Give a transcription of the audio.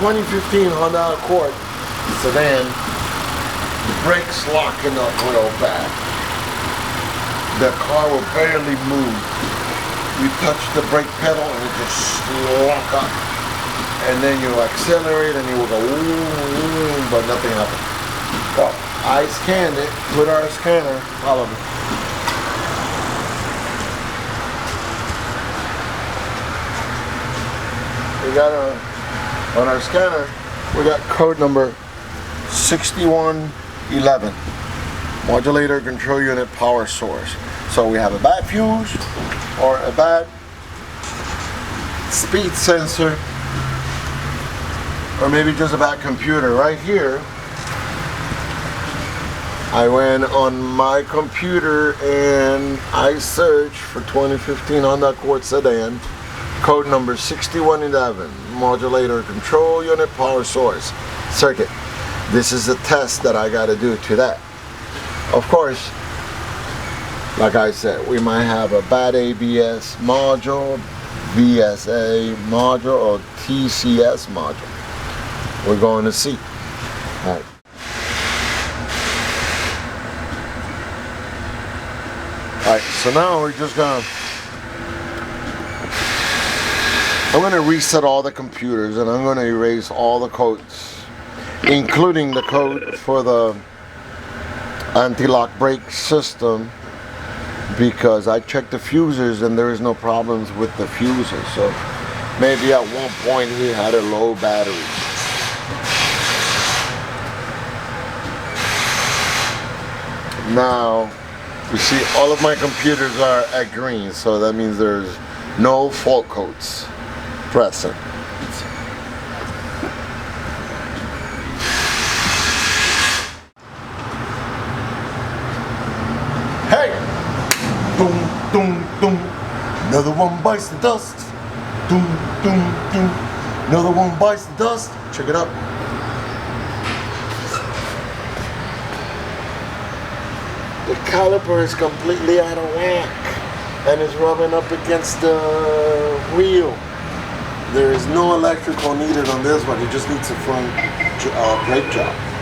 2015 Honda Accord sedan, the brakes locking up real bad. The car will barely move. You touch the brake pedal and it just lock up. And then you accelerate and it will go but nothing happened. Well, I scanned it with our scanner. Follow me. We got on our scanner, we got code number 6111. Modulator control unit power source. So we have a bad fuse or a bad speed sensor, or maybe just a bad computer. Right here, I went on my computer and I searched for 2015 Honda Accord sedan, code number 6111, modulator control unit power source circuit. This is a test that I got to do to that. Of course, like I said, we might have a bad ABS module, VSA module, or TCS module. We're going to see. All right. Alright, so now we're just I'm gonna reset all the computers and I'm gonna erase all the codes, including the code for the anti-lock brake system, because I checked the fusers and there is no problems with the fusers. So maybe at one point he had a low battery. Now you see all of my computers are at green, so that means there's no fault codes present. Hey! Doom, doom, doom. Another one bites the dust. Doom, doom, doom. Another one bites the dust. Check it out. The caliper is completely out of whack and is rubbing up against the wheel. There is no electrical needed on this one. It just needs a front brake job.